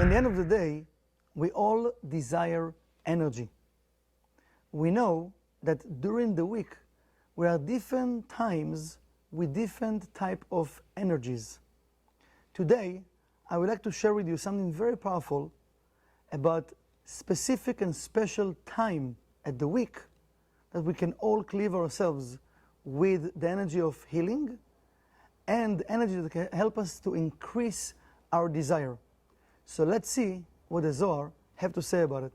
In the end of the day, we all desire energy. We know that during the week, we are different times with different type of energies. Today, I would like to share with you something very powerful about specific and special time at the week that we can all cleave ourselves with the energy of healing and energy that can help us to increase our desire. So let's see what the Zohar have to say about it.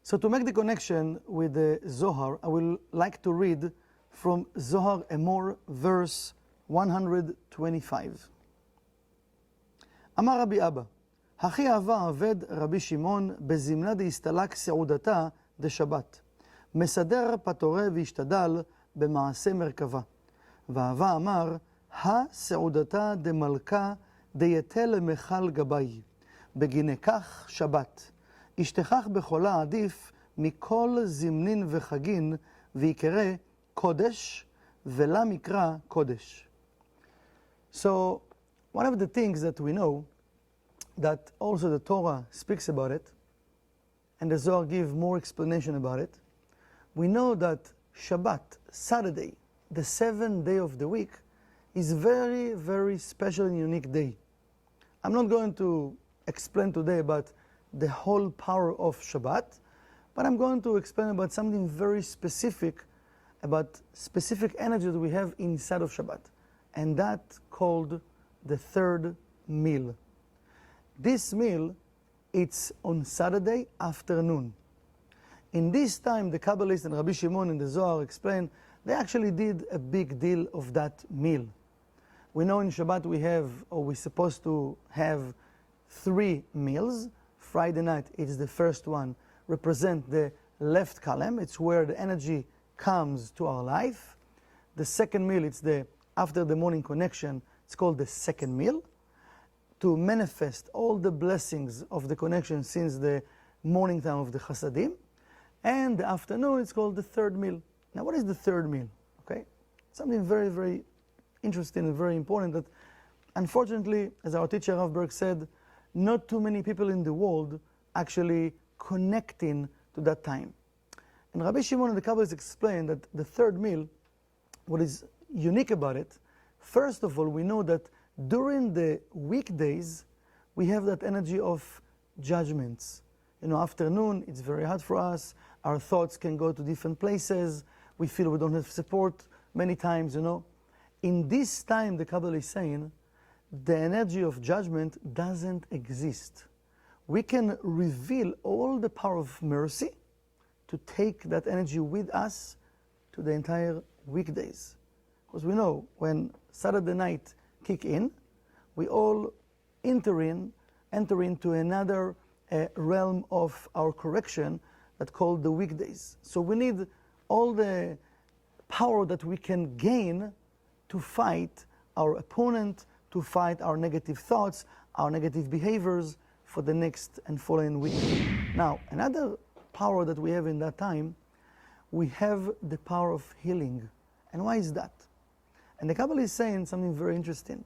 So to make the connection with the Zohar, I will like to read from Zohar Emor, verse 125. אמר רבי אבא, הכי אהבה עבד רבי שמעון בזמנה דהסתלק סעודתה דשבת, מסדר פטורי והשתדל במעשה מרכבה. ואהבה אמר, הסעודתה דמלכה דייתה למכל גבי, בגיני כך שבת. ישתכח בחולה עדיף מכל זמנין וחגין, ויקרא קודש, ולה מקרא קודש. So, one of the things that we know, that also the Torah speaks about it, and the Zohar gives more explanation about it, we know that Shabbat, Saturday, the seventh day of the week, is very, very special and unique day. I'm not going to explain today about the whole power of Shabbat, but I'm going to explain about something very specific, about specific energy that we have inside of Shabbat, and that called the third meal. This meal, it's on Saturday afternoon. In this time, the Kabbalists and Rabbi Shimon and the Zohar explain, they actually did a big deal of that meal. We know in Shabbat we have, or we're supposed to have 3 meals. Friday night, it's the first one, represent the left column. It's where the energy comes to our life. The second meal, it's after the morning connection, it's called the second meal, to manifest all the blessings of the connection since the morning time of the Chasadim. And the afternoon, it's called the third meal. Now, what is the third meal? Okay, something very, very interesting and very important that, unfortunately, as our teacher Rav Berg said, not too many people in the world actually connecting to that time. And Rabbi Shimon and the Kabbalists explain that the third meal, what is unique about it, first of all, we know that during the weekdays, we have that energy of judgments. You know, afternoon, it's very hard for us. Our thoughts can go to different places. We feel we don't have support many times, you know. In this time, the Kabbalah is saying, the energy of judgment doesn't exist. We can reveal all the power of mercy to take that energy with us to the entire weekdays. Because we know when Saturday night kick in, we all enter into another realm of our correction that called the weekdays. So we need all the power that we can gain to fight our opponent, to fight our negative thoughts, our negative behaviors for the next and following week. Now, another power that we have in that time, we have the power of healing. And why is that? And the Kabbalah is saying something very interesting.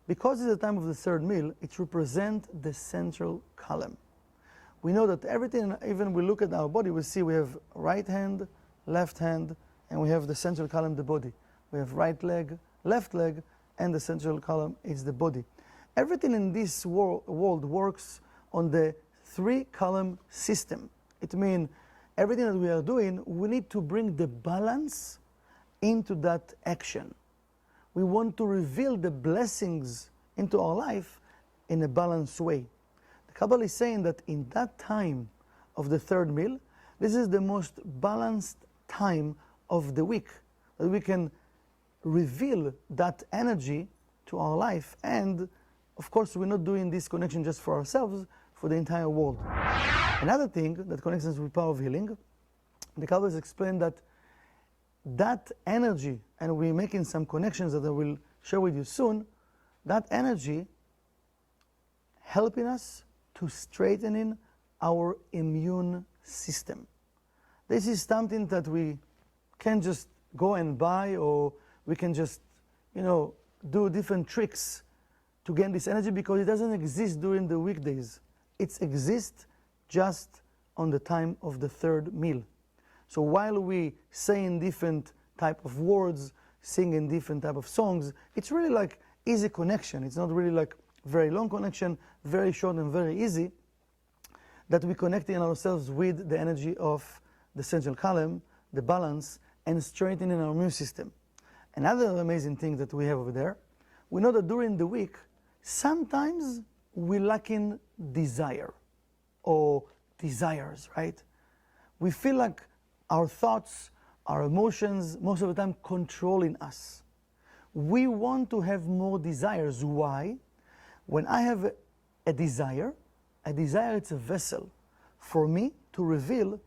Because it's the time of the third meal, it represents the central column. We know that everything, even we look at our body, we see we have right hand, left hand, and we have the central column, the body. We have right leg, left leg, and the central column is the body. Everything in this world works on the 3-column system. It means everything that we are doing, we need to bring the balance into that action. We want to reveal the blessings into our life in a balanced way. The Kabbalah is saying that in that time of the third meal, this is the most balanced time of the week, that we can reveal that energy to our life. And of course, we're not doing this connection just for ourselves, for the entire world. Another thing that connects us with power of healing, the Kabbalists explain that that energy, and we're making some connections that I will share with you soon, that energy helping us to strengthen our immune system. This is something that we can't just go and buy, or we can just, do different tricks to gain this energy, because it doesn't exist during the weekdays. It exists just on the time of the third meal. So while we say in different type of words, sing in different type of songs, it's really like easy connection. It's not really like very long connection, very short and very easy, that we connecting ourselves with the energy of the central column, the balance, and strengthening our immune system. Another amazing thing that we have over there, we know that during the week, sometimes we lack in desire or desires, right? We feel like our thoughts, our emotions, most of the time controlling us. We want to have more desires. Why? When I have a desire it's a vessel for me to reveal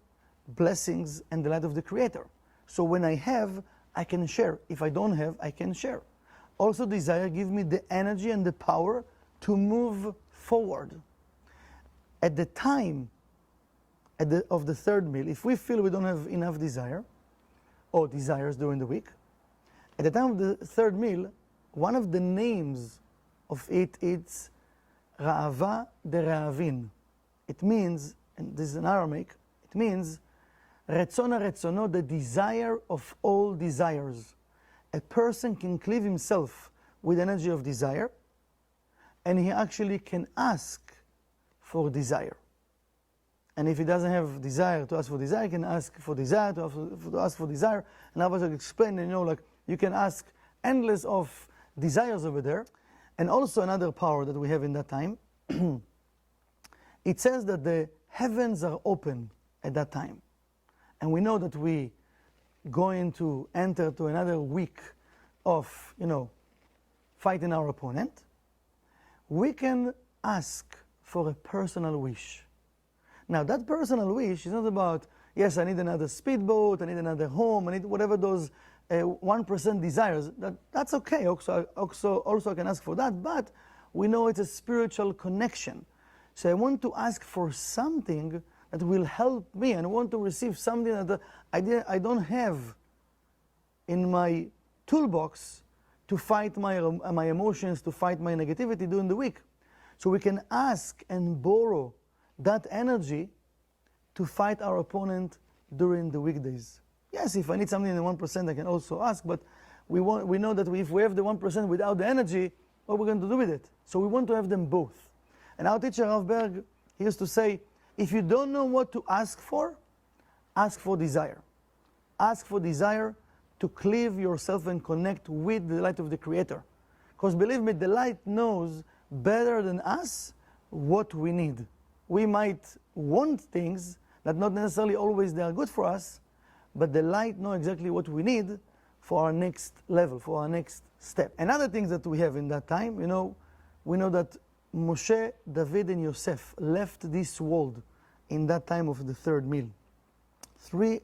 blessings and the light of the Creator. So when I have, I can share. If I don't have, I can share. Also, desire gives me the energy and the power to move forward. At the time of the third meal, if we feel we don't have enough desire, or desires during the week, at the time of the third meal, one of the names of it is Ra'ava de Ra'avin. It means, and this is in Aramaic, it means Retzona Retzono, the desire of all desires. A person can cleave himself with energy of desire, and he actually can ask for desire. And if he doesn't have desire to ask for desire, he can ask for desire to ask for desire. And I was explaining, like you can ask endless of desires over there. And also another power that we have in that time, it says that the heavens are open at that time. And we know that we going to enter to another week of, fighting our opponent. We can ask for a personal wish. Now, that personal wish is not about, yes, I need another speedboat, I need another home, I need whatever those 1% desires. That's okay. Also, I can ask for that, but we know it's a spiritual connection. So I want to ask for something that will help me, and I want to receive something that I don't have in my toolbox to fight my emotions, to fight my negativity during the week. So we can ask and borrow that energy to fight our opponent during the weekdays. Yes, if I need something in the 1%, I can also ask, but we know that if we have the 1% without the energy, what are we going to do with it? So we want to have them both. And our teacher, Rav Berg, he used to say, if you don't know what to ask for desire. Ask for desire to cleave yourself and connect with the light of the Creator. Because believe me, the light knows better than us what we need. We might want things that not necessarily always they are good for us, but the light knows exactly what we need for our next level, for our next step. Another thing that we have in that time, we know that Moshe, David, and Yosef left this world in that time of the third meal. Three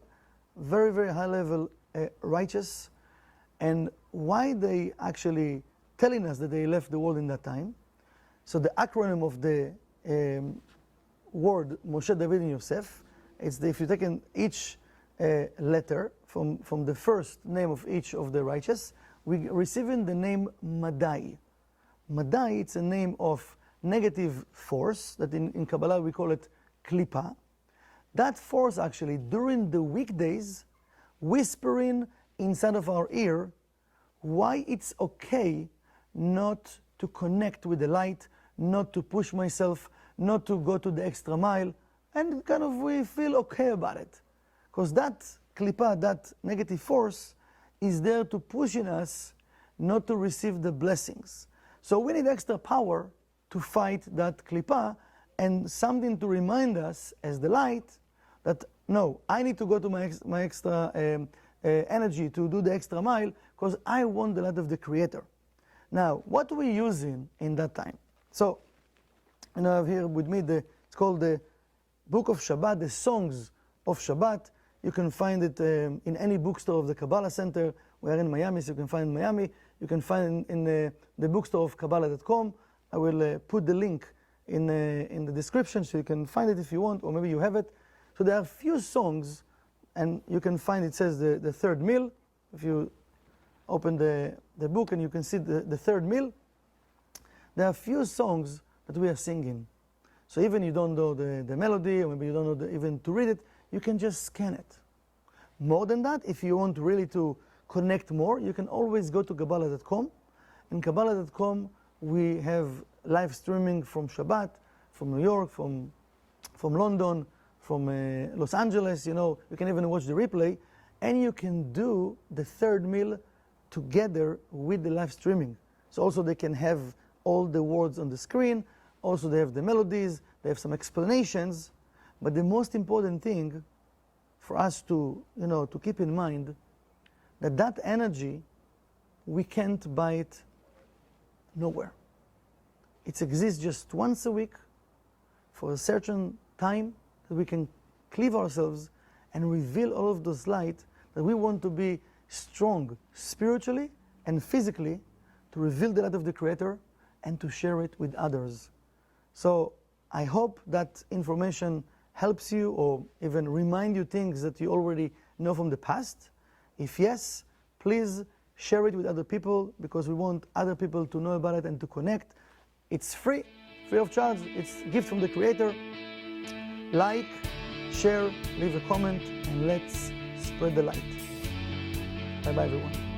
very, very high level righteous, and why they actually telling us that they left the world in that time. So the acronym of the word Moshe, David, and Yosef, if you take in each letter from the first name of each of the righteous, we receiving the name Madai. Madai, it's a name of negative force that in Kabbalah we call it Klipa. That force actually during the weekdays whispering inside of our ear why it's okay not to connect with the light, not to push myself, not to go to the extra mile, and kind of we feel okay about it. Because that klipa, that negative force, is there to pushing us not to receive the blessings. So we need extra power to fight that klipa, and something to remind us as the light that no, I need to go to my extra energy to do the extra mile because I want the light of the Creator. Now, what are we using in that time? So, I have here with me the It's called the Book of Shabbat, the Songs of Shabbat. You can find it in any bookstore of the Kabbalah Center. We are in Miami, so you can find it in Miami. You can find it in the bookstore of Kabbalah.com. I will put the link in the description so you can find it if you want, or maybe you have it. So there are a few songs, and you can find it says the third meal. If you open the book and you can see the third meal, there are a few songs that we are singing. So even you don't know the melody, or maybe you don't know even to read it, you can just scan it. More than that, if you want really to connect more, you can always go to Kabbalah.com. In Kabbalah.com, we have live streaming from Shabbat, from New York, from London, from Los Angeles. You know, you can even watch the replay, and you can do the third meal together with the live streaming. So also they can have all the words on the screen. Also they have the melodies, they have some explanations. But the most important thing for us to keep in mind, that energy, we can't buy it nowhere. It exists just once a week for a certain time that we can cleave ourselves and reveal all of those light that we want to be strong spiritually and physically, to reveal the light of the Creator and to share it with others. So I hope that information helps you, or even remind you things that you already know from the past. If yes, please share it with other people, because we want other people to know about it and to connect. It's free of charge. It's a gift from the Creator. Like, share, leave a comment, and let's spread the light. Bye-bye, everyone.